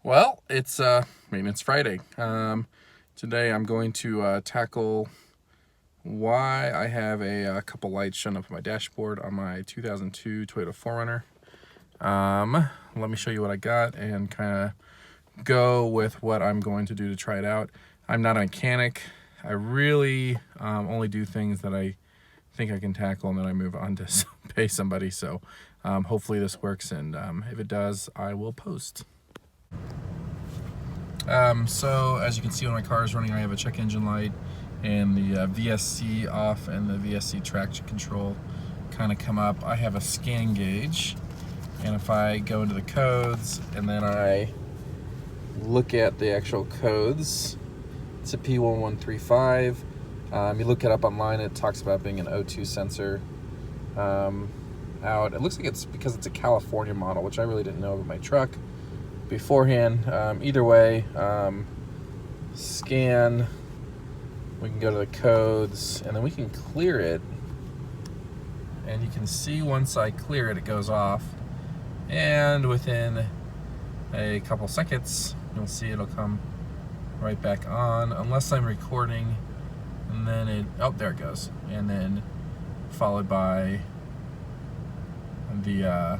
Well, it's Maintenance Friday. Today I'm going to tackle why I have a couple lights showing up on my dashboard on my 2002 Toyota 4Runner. Let me show you what I got and kind of go with what I'm going to do to try it out. I'm not a mechanic. I really only do things that I think I can tackle, and then I move on to pay somebody. So hopefully this works, and if it does, I will post. So as you can see when my car is running, I have a check engine light and the VSC off and the VSC traction control kind of come up. I have a scan gauge, and if I go into the codes and then I look at the actual codes, it's a P1135. You look it up online, it talks about being an O2 sensor out. It looks like it's because it's a California model, which I really didn't know about my truck beforehand. Either way, scan, we can go to the codes, and then we can clear it, and you can see once I clear it, it goes off, and within a couple seconds you'll see it'll come right back on, unless I'm recording, and then there it goes, and then followed by the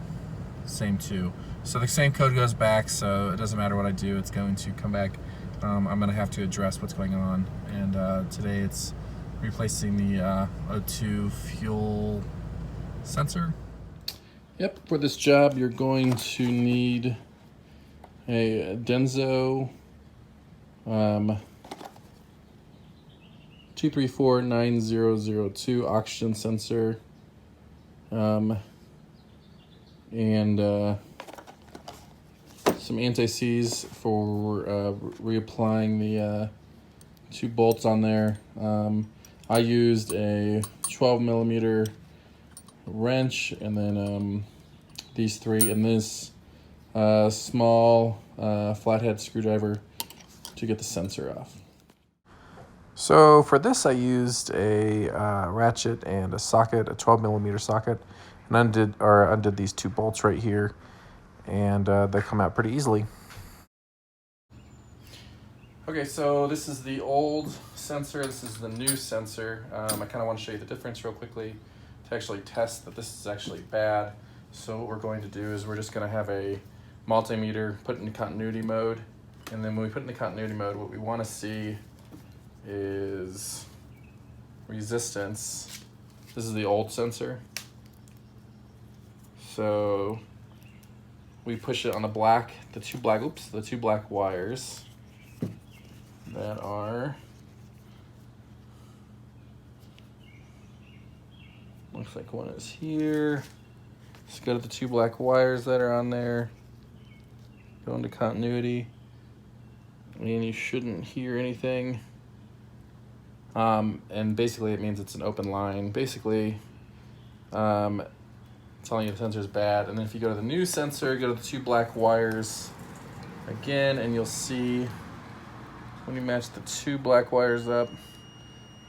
same two. So the same code goes back, so it doesn't matter what I do, it's going to come back. I'm going to have to address what's going on, and today it's replacing the O2 fuel sensor. Yep, for this job you're going to need a Denso 2349002 oxygen sensor, and some anti-seize for reapplying the two bolts on there. I used a 12 millimeter wrench, and then these three, and this small flathead screwdriver to get the sensor off. So for this I used a ratchet and a socket, a 12 millimeter socket, and undid these two bolts right here, and they come out pretty easily. Okay, so this is the old sensor, this is the new sensor. I kind of want to show you the difference real quickly to actually test that this is actually bad. So what we're going to do is we're just going to have a multimeter put into continuity mode, and then when we put it into continuity mode, what we want to see is resistance. This is the old sensor. So we push it on the two black wires that are, looks like one is here. Just go to the two black wires that are on there, go into continuity, and you shouldn't hear anything. And basically it means it's an open line. Basically, telling you the sensor is bad. And then if you go to the new sensor, go to the two black wires again, and you'll see when you match the two black wires up,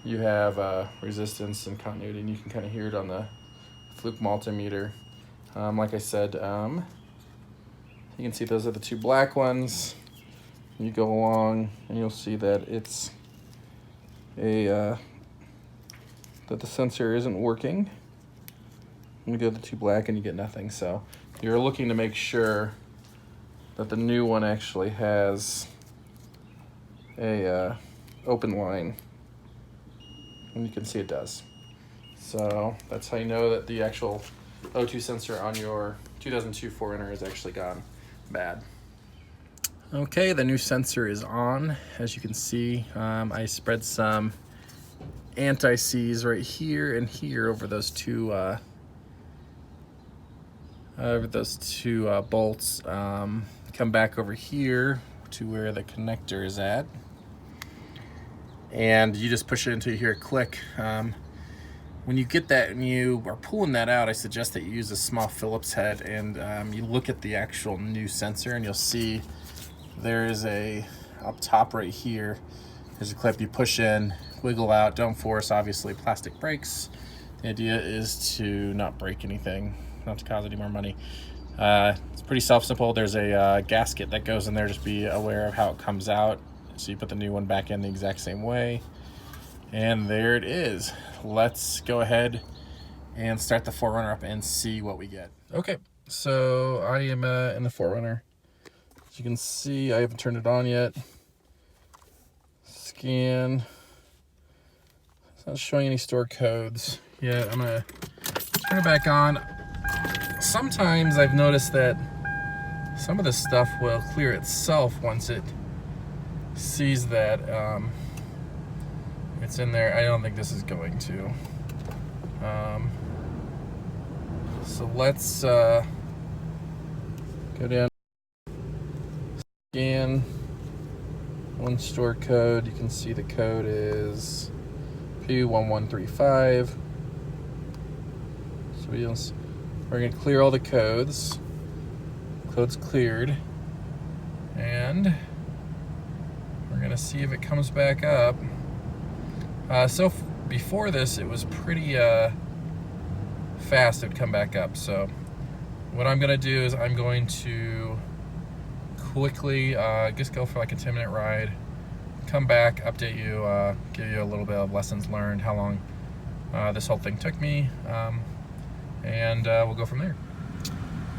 you have resistance and continuity, and you can kind of hear it on the Fluke multimeter. Like I said, you can see those are the two black ones. You go along and you'll see that it's that the sensor isn't working. You go to the two black and you get nothing. So you're looking to make sure that the new one actually has a open line, and you can see it does. So that's how you know that the actual O2 sensor on your 2002 4Runner has actually gone bad. Okay, the new sensor is on. As you can see, I spread some anti-seize right here and here over those two bolts. Come back over here to where the connector is at, and you just push it until you hear it click. When you get that and you are pulling that out, I suggest that you use a small Phillips head, and you look at the actual new sensor, and you'll see there is up top right here, there's a clip you push in, wiggle out, don't force, obviously plastic breaks. The idea is to not break anything, not to cause any more money. It's pretty simple. There's a gasket that goes in there. Just be aware of how it comes out. So you put the new one back in the exact same way. And there it is. Let's go ahead and start the 4runner up and see what we get. Okay, so I am in the 4runner. As you can see, I haven't turned it on yet. Scan. It's not showing any store codes yet. I'm gonna turn it back on. Sometimes I've noticed that some of this stuff will clear itself once it sees that it's in there. I don't think this is going to. So let's go down, scan one store code. You can see the code is P1135. So we're going to clear all the codes. Code's cleared. And we're going to see if it comes back up. Before this, it was pretty fast. It would come back up. So what I'm going to do is I'm going to quickly just go for like a 10-minute ride, come back, update you, give you a little bit of lessons learned, how long this whole thing took me, and we'll go from there.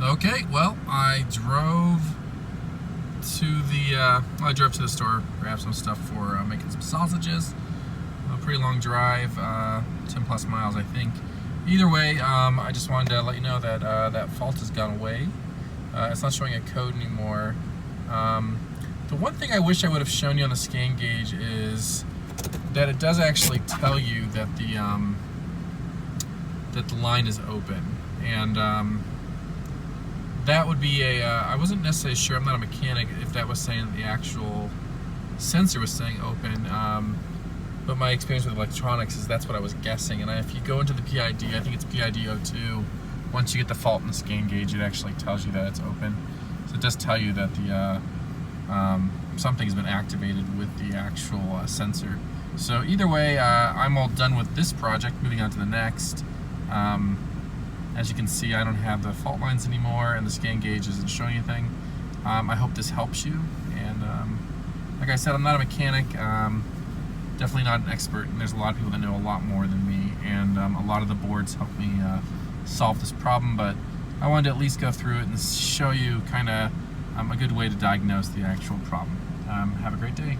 Okay, well, I drove to the store, grabbed some stuff for making some sausages. A pretty long drive, 10 plus miles, I think. Either way, I just wanted to let you know that that fault has gone away. It's not showing a code anymore. The one thing I wish I would have shown you on the scan gauge is that it does actually tell you that the line is open, and that would be I wasn't necessarily sure, I'm not a mechanic, if that was saying that the actual sensor was saying open, but my experience with electronics is that's what I was guessing. And if you go into the PID, I think it's PID 02, once you get the fault in the scan gauge, it actually tells you that it's open. So it does tell you that the something's been activated with the actual sensor. So either way, I'm all done with this project, moving on to the next. As you can see, I don't have the fault lines anymore, and the scan gauge isn't showing anything. I hope this helps you, and like I said, I'm not a mechanic, definitely not an expert, and there's a lot of people that know a lot more than me, and a lot of the boards help me solve this problem, but I wanted to at least go through it and show you kind of a good way to diagnose the actual problem. Have a great day.